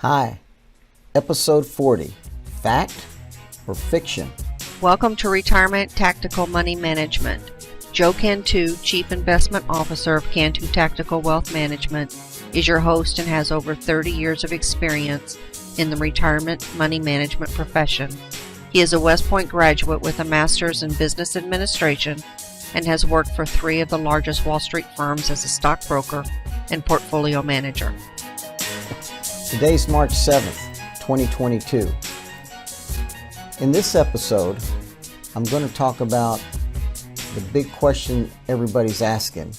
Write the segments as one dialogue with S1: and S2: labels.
S1: Hi, episode 40, Fact or Fiction?
S2: Welcome to Retirement Tactical Money Management. Joe Cantu, Chief Investment Officer of Cantu Tactical Wealth Management, is your host and has over 30 years of experience in the retirement money management profession. He is a West Point graduate with a master's in business administration and has worked for 3 of the largest Wall Street firms as a stockbroker and portfolio manager.
S1: Today's March 7th, 2022. In this episode, I'm going to talk about the big question everybody's asking.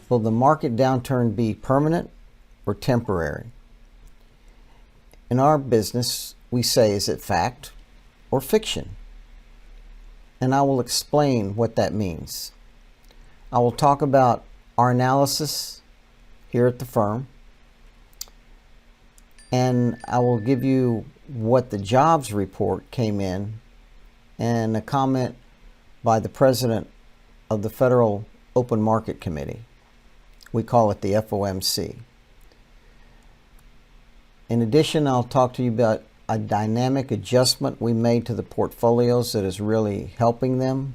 S1: Will the market downturn be permanent or temporary? In our business, we say, is it fact or fiction? And I will explain what that means. I will talk about our analysis here at the firm, and I will give you what the jobs report came in and a comment by the president of the Federal Open Market Committee. We call it the FOMC. In addition, I'll talk to you about a dynamic adjustment we made to the portfolios that is really helping them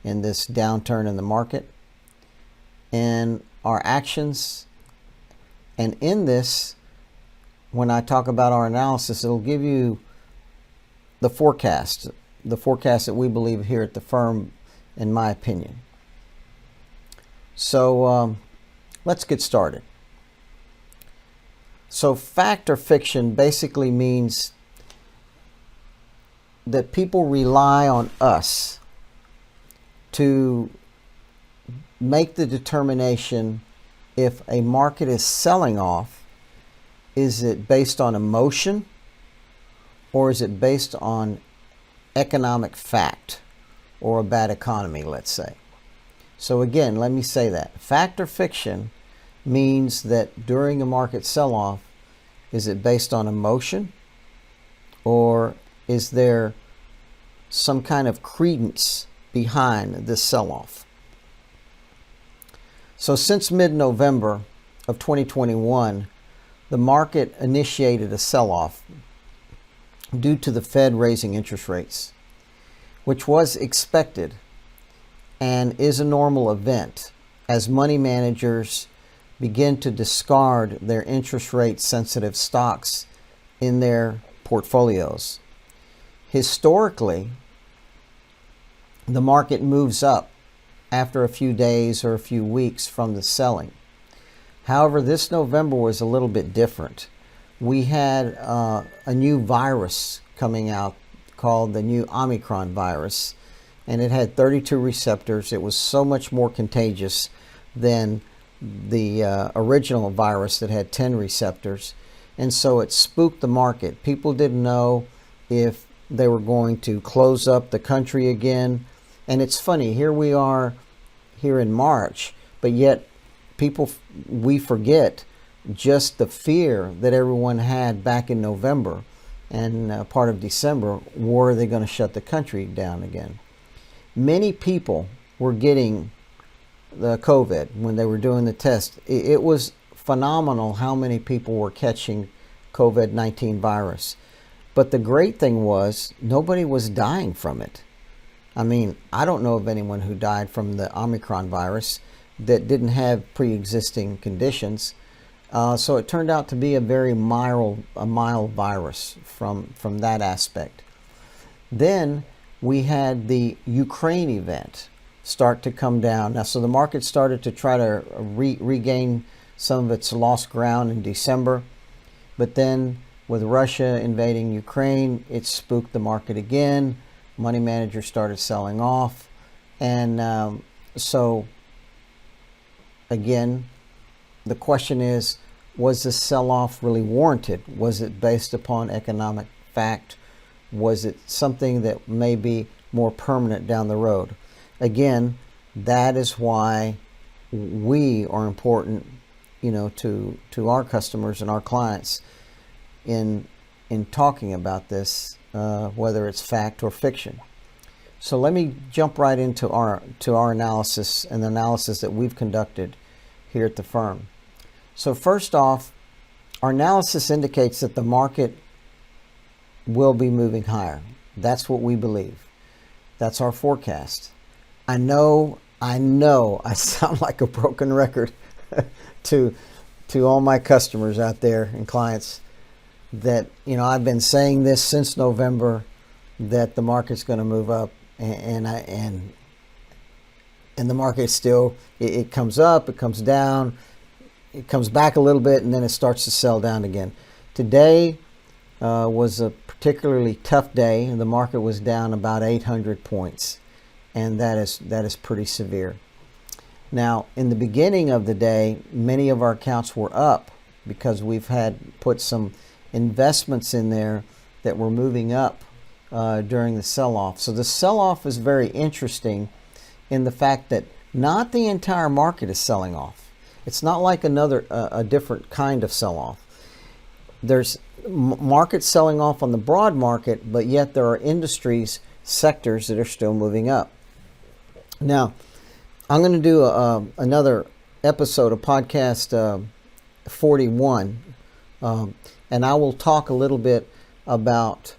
S1: in this downturn in the market, and our actions. And in this, when I talk about our analysis, it'll give you the forecast that we believe here at the firm, in my opinion. So let's get started. So fact or fiction basically means that people rely on us to make the determination if a market is selling off. Is it based on emotion, or is it based on economic fact or a bad economy, let's say? So again, let me say that. Fact or fiction means that during a market sell-off, is it based on emotion, or is there some kind of credence behind this sell-off? So since mid-November of 2021, the market initiated a sell-off due to the Fed raising interest rates, which was expected and is a normal event as money managers begin to discard their interest rate sensitive stocks in their portfolios. Historically, the market moves up after a few days or a few weeks from the selling. However, this November was a little bit different. We had a new virus coming out called the new Omicron virus, and it had 32 receptors. It was so much more contagious than the original virus that had 10 receptors, and so it spooked the market. People didn't know if they were going to close up the country again. And it's funny, here we are here in March, but yet we forget just the fear that everyone had back in November and part of December. Were they going to shut the country down again? Many people were getting the COVID when they were doing the test. It was phenomenal how many people were catching COVID-19 virus. But the great thing was nobody was dying from it. I mean, I don't know of anyone who died from the Omicron virus that didn't have pre-existing conditions. So it turned out to be a very mild virus from that aspect. Then we had the Ukraine event start to come down. Now, so the market started to try to regain some of its lost ground in December. But then with Russia invading Ukraine, it spooked the market again. Money managers started selling off. And so again, the question is, was this sell-off really warranted? Was it based upon economic fact? Was it something that may be more permanent down the road? Again, that is why we are important, to our customers and our clients in talking about this, whether it's fact or fiction. So let me jump right into our analysis and the analysis that we've conducted here at the firm. So first off, our analysis indicates that the market will be moving higher. That's what we believe. That's our forecast. I know I sound like a broken record to all my customers out there and clients that, I've been saying this since November, that the market's going to move up, and the market still, it comes up, it comes down, it comes back a little bit, and then it starts to sell down again. Today was a particularly tough day, and the market was down about 800 points, and that is pretty severe. Now, in the beginning of the day, many of our accounts were up because we've had put some investments in there that were moving up during the sell-off. So the sell-off is very interesting in the fact that not the entire market is selling off. It's not like a different kind of sell-off. There's markets selling off on the broad market, but yet there are industries, sectors that are still moving up. Now, I'm going to do another episode of podcast 41, and I will talk a little bit about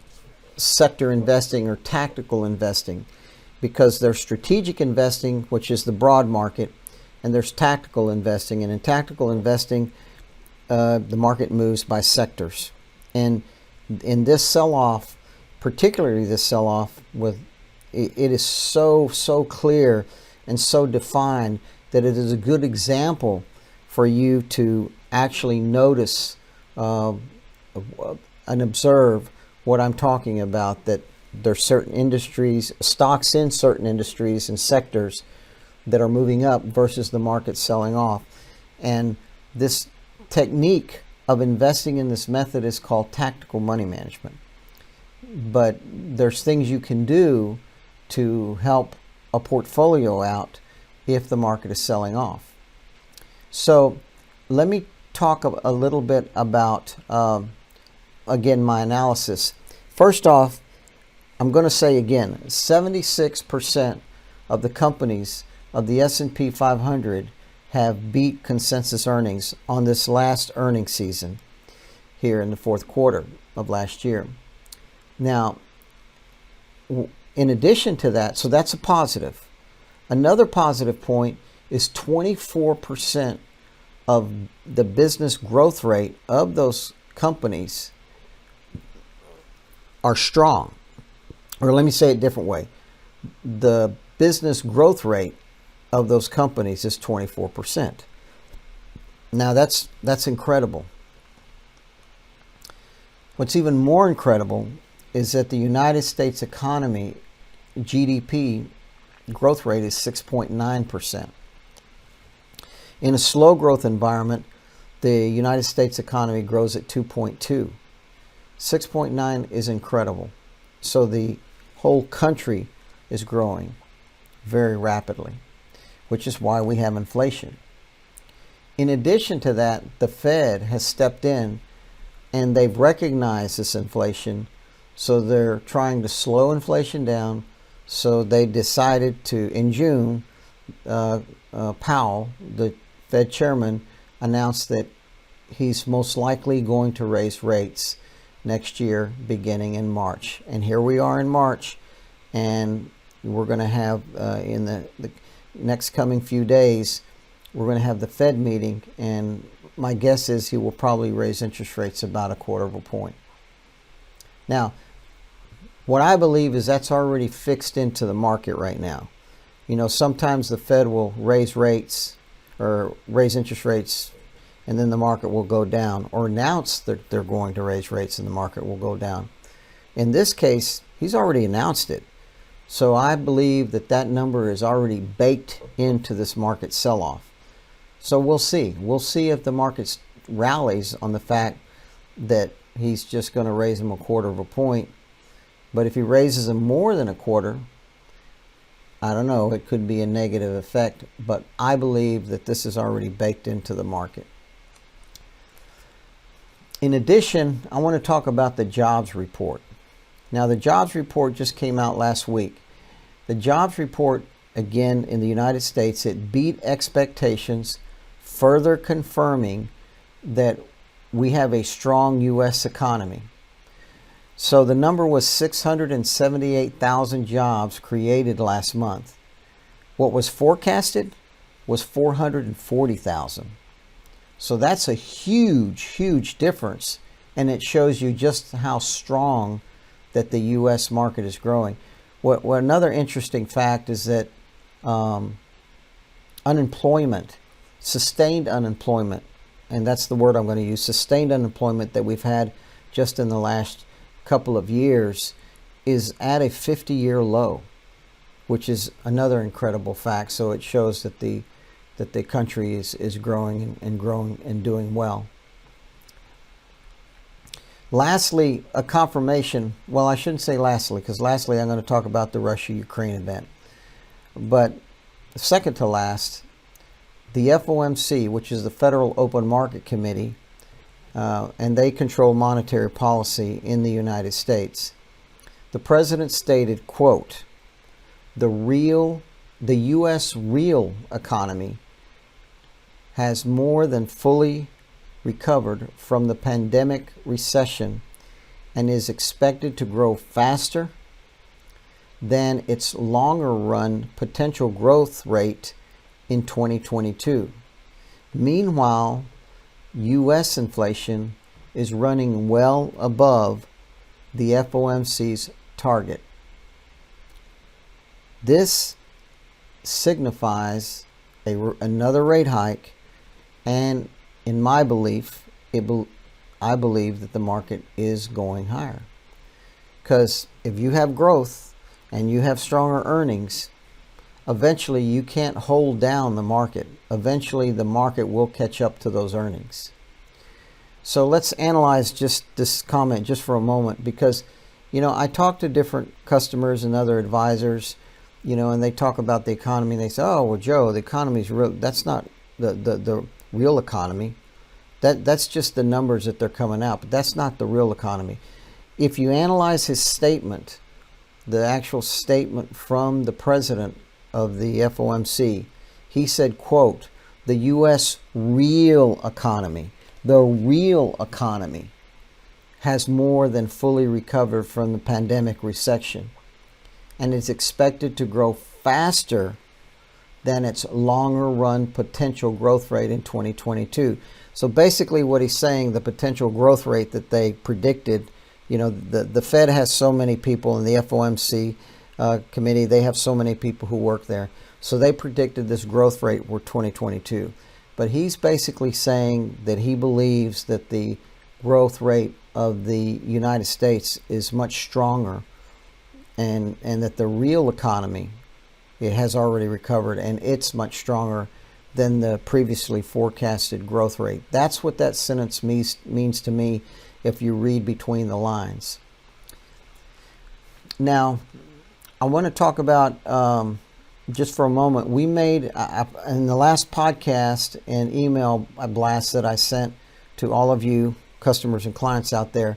S1: sector investing or tactical investing, because there's strategic investing, which is the broad market, and there's tactical investing. And in tactical investing, the market moves by sectors. And in this sell-off, particularly this sell-off, it is so clear and so defined that it is a good example for you to actually notice and observe what I'm talking about, that there's certain industries, stocks in certain industries and sectors that are moving up versus the market selling off. And this technique of investing in this method is called tactical money management. But there's things you can do to help a portfolio out if the market is selling off. So let me talk a little bit about, again, my analysis. First off, I'm going to say again, 76% of the companies of the S&P 500 have beat consensus earnings on this last earnings season here in the fourth quarter of last year. Now, in addition to that, so that's a positive. Another positive point is 24% of the business growth rate of those companies are strong. Or let me say it a different way. The business growth rate of those companies is 24%. Now that's incredible. What's even more incredible is that the United States economy, GDP growth rate is 6.9%. In a slow growth environment, the United States economy grows at 2.2. 6.9 is incredible. So the whole country is growing very rapidly, which is why we have inflation. In addition to that, the Fed has stepped in and they've recognized this inflation, so they're trying to slow inflation down. So they decided to, in June, Powell, the Fed chairman, announced that he's most likely going to raise rates next year beginning in March. And here we are in March, and we're going to have in the next coming few days, we're going to have the Fed meeting, and my guess is he will probably raise interest rates about a quarter of a point. Now, what I believe is that's already fixed into the market right now. You know, sometimes the Fed will raise rates or raise interest rates, and then the market will go down, or announce that they're going to raise rates and the market will go down. In this case, he's already announced it. So I believe that that number is already baked into this market sell-off. So we'll see. We'll see if the market rallies on the fact that he's just going to raise them a quarter of a point. But if he raises them more than a quarter, I don't know, it could be a negative effect. But I believe that this is already baked into the market. In addition, I want to talk about the jobs report. Now, the jobs report just came out last week. The jobs report, again, in the United States, it beat expectations, further confirming that we have a strong U.S. economy. So the number was 678,000 jobs created last month. What was forecasted was 440,000. So that's a huge, huge difference. And it shows you just how strong that the U.S. market is growing. What another interesting fact is that unemployment, sustained unemployment, and that's the word I'm going to use, sustained unemployment that we've had just in the last couple of years is at a 50-year low, which is another incredible fact. So it shows that the country is growing and growing and doing well. Lastly, a confirmation. Well, I shouldn't say lastly, because lastly I'm going to talk about the Russia-Ukraine event. But second to last, the FOMC, which is the Federal Open Market Committee, and they control monetary policy in the United States. The president stated, quote, the U.S. real economy has more than fully recovered from the pandemic recession and is expected to grow faster than its longer run potential growth rate in 2022. Meanwhile, U.S. inflation is running well above the FOMC's target. This signifies another rate hike, and in my belief, I believe that the market is going higher. Because if you have growth and you have stronger earnings, eventually you can't hold down the market. Eventually the market will catch up to those earnings. So let's analyze just this comment just for a moment, because I talk to different customers and other advisors, and they talk about the economy and they say, oh, well, Joe, the economy's real. That's not the real economy. That's just the numbers that they're coming out, but that's not the real economy. If you analyze his statement, the actual statement from the president of the FOMC, he said, quote, the U.S. real economy, the real economy has more than fully recovered from the pandemic recession and is expected to grow faster than its longer run potential growth rate in 2022. So basically what he's saying, the potential growth rate that they predicted, the Fed has so many people in the FOMC committee, they have so many people who work there. So they predicted this growth rate for 2022. But he's basically saying that he believes that the growth rate of the United States is much stronger, and that the real economy, it has already recovered and it's much stronger than the previously forecasted growth rate. That's what that sentence means to me if you read between the lines. Now, I want to talk about, just for a moment, we made, in the last podcast and email blast that I sent to all of you customers and clients out there,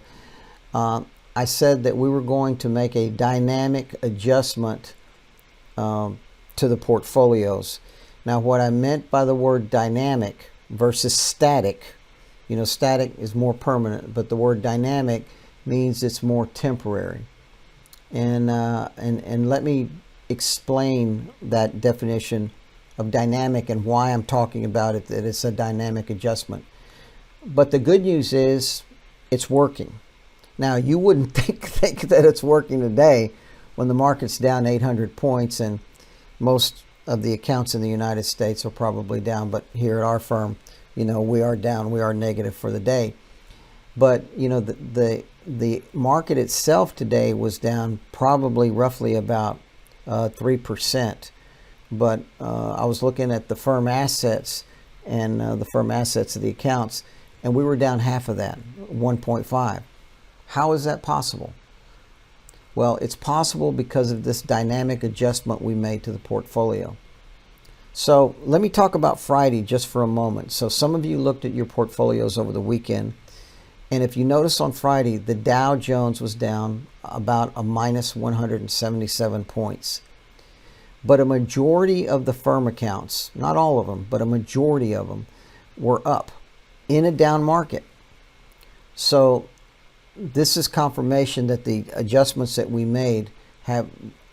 S1: I said that we were going to make a dynamic adjustment to the portfolios. Now, what I meant by the word dynamic versus static, static is more permanent, but the word dynamic means it's more temporary. And let me explain that definition of dynamic and why I'm talking about it, that it's a dynamic adjustment. But the good news is it's working. Now, you wouldn't think that it's working today when the market's down 800 points and most of the accounts in the United States are probably down. But here at our firm, we are down, we are negative for the day. But, the market itself today was down probably roughly about 3%. But I was looking at the firm assets and the firm assets of the accounts, and we were down half of that, 1.5. How is that possible? Well, it's possible because of this dynamic adjustment we made to the portfolio. So let me talk about Friday just for a moment. So some of you looked at your portfolios over the weekend, and if you notice on Friday, the Dow Jones was down about a minus 177 points. But a majority of the firm accounts, not all of them, but a majority of them were up in a down market. So this is confirmation that the adjustments that we made have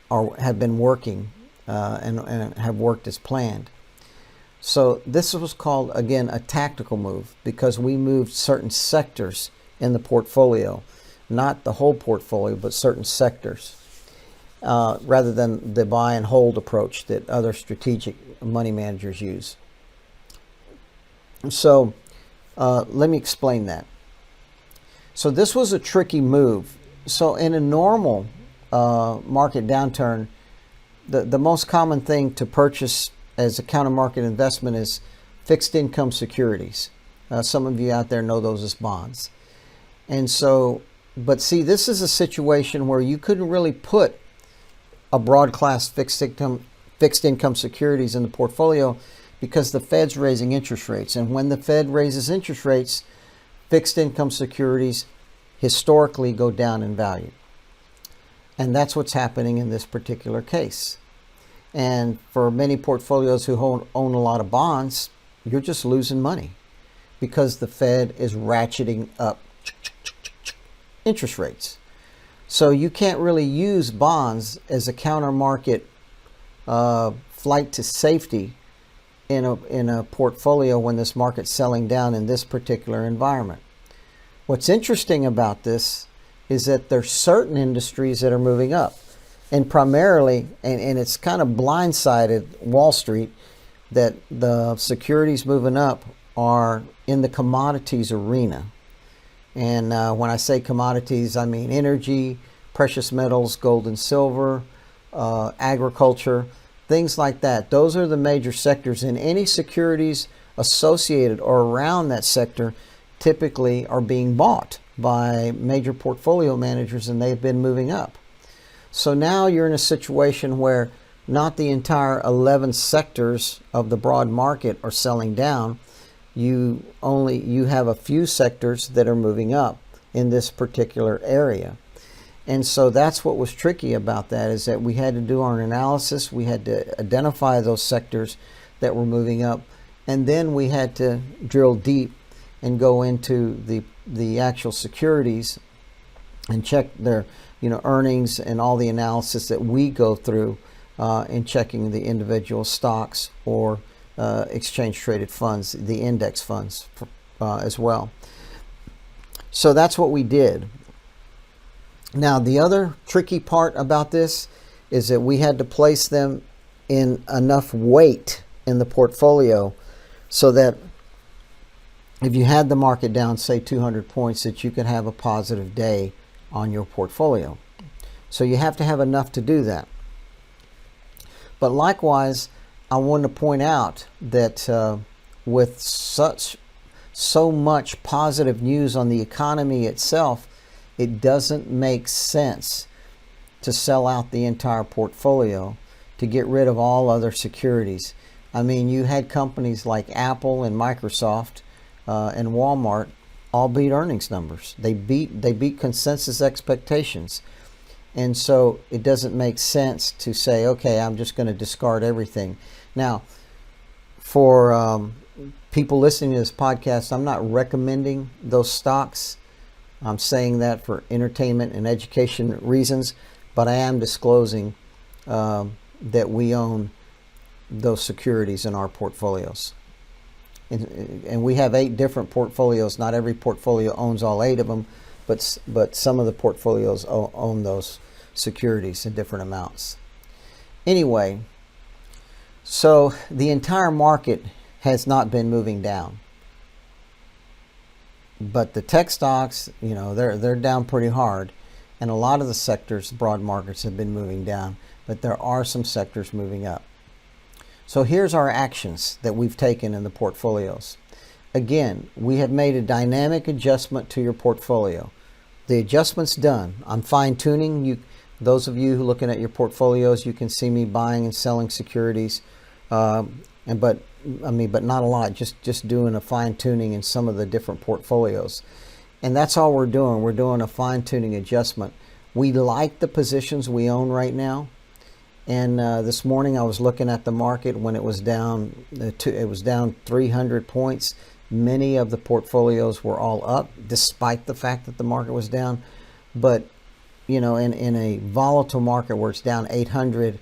S1: been working and have worked as planned. So this was called, again, a tactical move because we moved certain sectors in the portfolio, not the whole portfolio, but certain sectors, rather than the buy and hold approach that other strategic money managers use. So let me explain that. So this was a tricky move. So in a normal market downturn, the most common thing to purchase as a counter market investment is fixed income securities. Some of you out there know those as bonds. And so, but see, this is a situation where you couldn't really put a broad class fixed income securities in the portfolio because the Fed's raising interest rates. And when the Fed raises interest rates, fixed income securities historically go down in value. And that's what's happening in this particular case. And for many portfolios who own a lot of bonds, you're just losing money because the Fed is ratcheting up interest rates. So you can't really use bonds as a counter market flight to safety in a portfolio when this market's selling down in this particular environment. What's interesting about this is that there's certain industries that are moving up. And primarily, and it's kind of blindsided Wall Street, that the securities moving up are in the commodities arena. And when I say commodities, I mean energy, precious metals, gold and silver, agriculture, things like that. Those are the major sectors, and any securities associated or around that sector typically are being bought by major portfolio managers, and they've been moving up. So now you're in a situation where not the entire 11 sectors of the broad market are selling down. You have a few sectors that are moving up in this particular area. And so that's what was tricky about that, is that we had to do our analysis. We had to identify those sectors that were moving up, and then we had to drill deep and go into the actual securities and check their earnings and all the analysis that we go through in checking the individual stocks or exchange traded funds, the index funds as well. So that's what we did. Now, the other tricky part about this is that we had to place them in enough weight in the portfolio so that if you had the market down, say 200 points, that you could have a positive day on your portfolio. So you have to have enough to do that. But likewise, I want to point out that with so much positive news on the economy itself, it doesn't make sense to sell out the entire portfolio to get rid of all other securities. I mean, you had companies like Apple and Microsoft and Walmart all beat earnings numbers. They beat consensus expectations. And so it doesn't make sense to say, okay, I'm just going to discard everything. Now, for people listening to this podcast, I'm not recommending those stocks. I'm saying that for entertainment and education reasons, but I am disclosing that we own those securities in our portfolios. And we have 8 different portfolios. Not every portfolio owns all 8 of them, but some of the portfolios own those securities in different amounts. Anyway, so the entire market has not been moving down. But the tech stocks, they're down pretty hard. And a lot of the sectors, broad markets, have been moving down. But there are some sectors moving up. So here's our actions that we've taken in the portfolios. Again, we have made a dynamic adjustment to your portfolio. The adjustment's done. I'm fine-tuning. Those of you who are looking at your portfolios, you can see me buying and selling securities. But not a lot, just doing a fine-tuning in some of the different portfolios. And that's all we're doing. We're doing a fine-tuning adjustment. We like the positions we own right now. And this morning I was looking at the market when it was down. It was down 300 points. Many of the portfolios were all up despite the fact that the market was down. But, in a volatile market where it's down 800,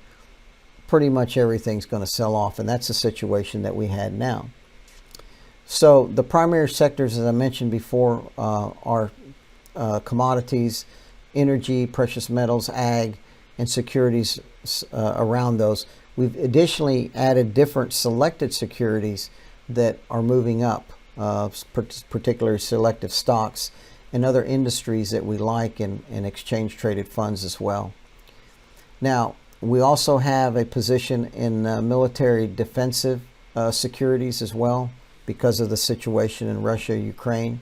S1: pretty much everything's going to sell off. And that's the situation that we had now. So the primary sectors, as I mentioned before, are commodities, energy, precious metals, ag, and securities around those. We've additionally added different selected securities that are moving up, particularly selective stocks and other industries that we like, and exchange traded funds as well. Now, we also have a position in military defensive securities as well because of the situation in Russia, Ukraine.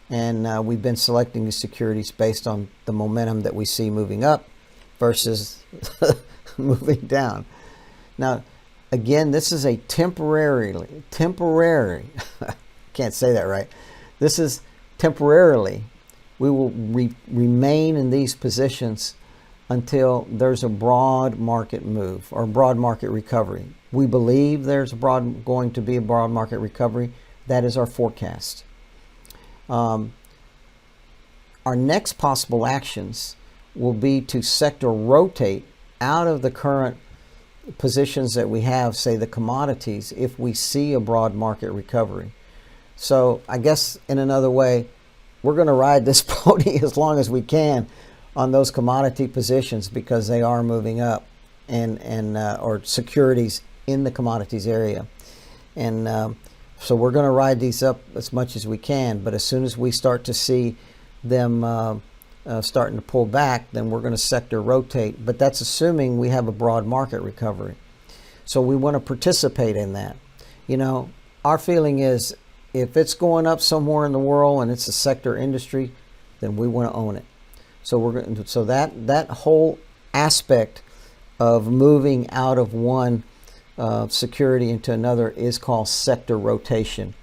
S1: And we've been selecting the securities based on the momentum that we see moving up versus moving down. Now, again, this is a temporary, can't say that right. This is temporarily. We will remain in these positions until there's a broad market move or broad market recovery. We believe there's going to be a broad market recovery. That is our forecast. Our next possible actions will be to sector rotate out of the current positions that we have, say the commodities, if we see a broad market recovery. So I guess in another way, we're going to ride this pony as long as we can on those commodity positions because they are moving up, or securities in the commodities area. And so we're going to ride these up as much as we can. But as soon as we start to see them starting to pull back, then we're going to sector rotate. But that's assuming we have a broad market recovery. So we want to participate in that. Our feeling is if it's going up somewhere in the world and it's a sector industry, then we want to own it. So that whole aspect of moving out of one security into another is called sector rotation.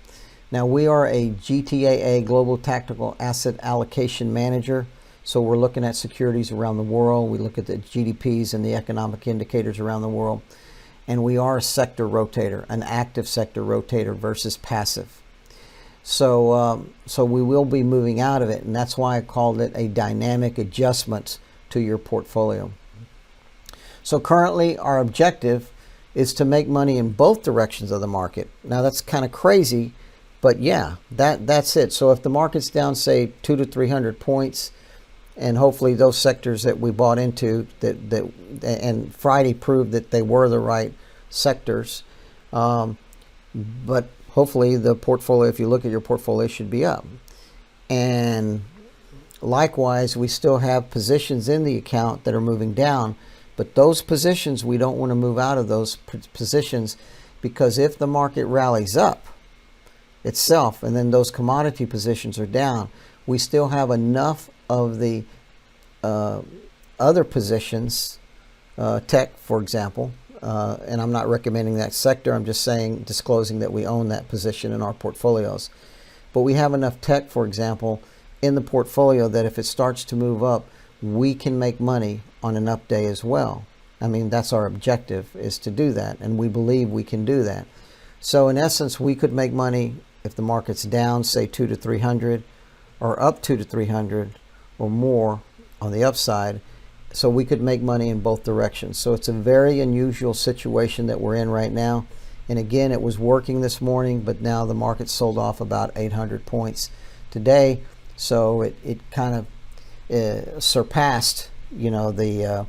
S1: Now, we are a DJIA Global Tactical Asset Allocation Manager. So we're looking at securities around the world. We look at the GDPs and the economic indicators around the world. And we are a sector rotator, an active sector rotator versus passive. So we will be moving out of it. And that's why I called it a dynamic adjustment to your portfolio. So currently our objective is to make money in both directions of the market. Now that's kind of crazy, but yeah, that's it. So if the market's down, say 200 to 300 points, and hopefully those sectors that we bought into and Friday proved that they were the right sectors, but hopefully the portfolio, if you look at your portfolio, should be up. And likewise, we still have positions in the account that are moving down, but those positions, we don't want to move out of those positions, because if the market rallies up itself and then those commodity positions are down, we still have enough of the other positions, tech, for example, and I'm not recommending that sector. I'm just disclosing that we own that position in our portfolios. But we have enough tech, for example, in the portfolio that if it starts to move up, we can make money on an up day as well. I mean, that's our objective, is to do that, and we believe we can do that. So in essence, we could make money if the market's down, say 200 to 300, or up 200 to 300 or more on the upside. So we could make money in both directions. So it's a very unusual situation that we're in right now. And again, it was working this morning, but now the market sold off about 800 points today. So it kind of surpassed, I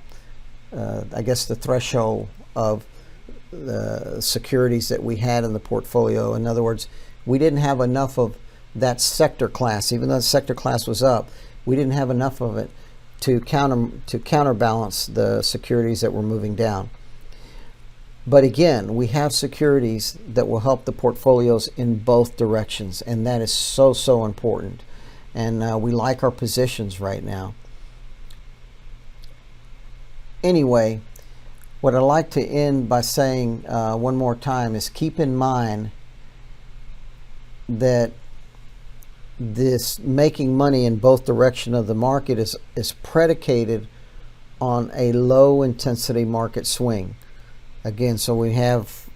S1: guess the threshold of the securities that we had in the portfolio. In other words, we didn't have enough of that sector class. Even though the sector class was up, we didn't have enough of it to counterbalance the securities that were moving down. But again, we have securities that will help the portfolios in both directions, and that is so important. And we like our positions right now. Anyway, what I'd like to end by saying one more time is keep in mind that this making money in both directions of the market is predicated on a low intensity market swing. Again, so we have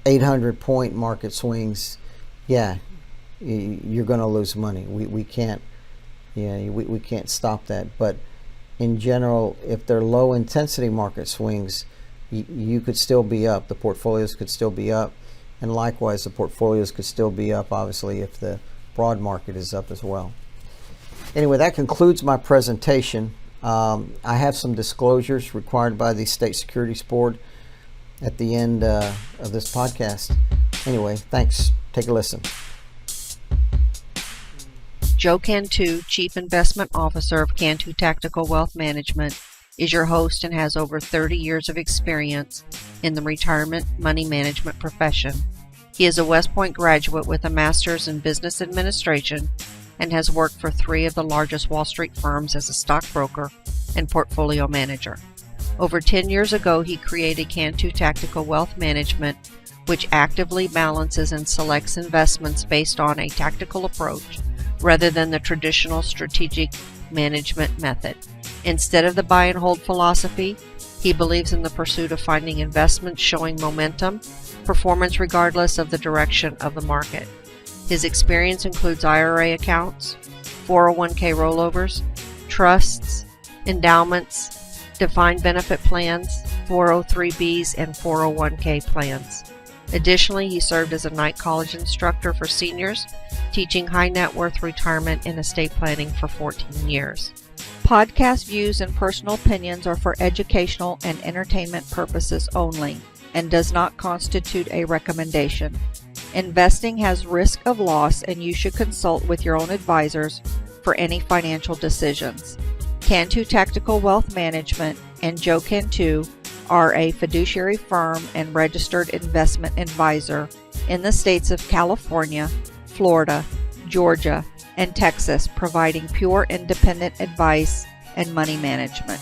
S1: 800 point market swings. Yeah, you're going to lose money. We can't, we can't stop that. But in general, if they're low intensity market swings, you could still be up. The portfolios could still be up, and likewise the portfolios could still be up, obviously, if the broad market is up as well. Anyway, that concludes my presentation. I have some disclosures required by the State Securities Board at the end of this podcast. Anyway, thanks. Take a listen.
S2: Joe Cantu, Chief Investment Officer of Cantu Tactical Wealth Management, is your host and has over 30 years of experience in the retirement money management profession. He is a West Point graduate with a master's in business administration and has worked for 3 of the largest Wall Street firms as a stockbroker and portfolio manager. Over 10 years ago, he created Cantu Tactical Wealth Management, which actively balances and selects investments based on a tactical approach rather than the traditional strategic management method. Instead of the buy and hold philosophy, he believes in the pursuit of finding investments showing momentum, performance regardless of the direction of the market. His experience includes IRA accounts, 401k rollovers, trusts, endowments, defined benefit plans, 403bs, and 401k plans. Additionally, he served as a night college instructor for seniors, teaching high net worth retirement and estate planning for 14 years. Podcast views and personal opinions are for educational and entertainment purposes only and does not constitute a recommendation. Investing has risk of loss, and you should consult with your own advisors for any financial decisions. Cantu Tactical Wealth Management and Joe Cantu are a fiduciary firm and registered investment advisor in the states of California, Florida, Georgia, and Texas, providing pure independent advice and money management.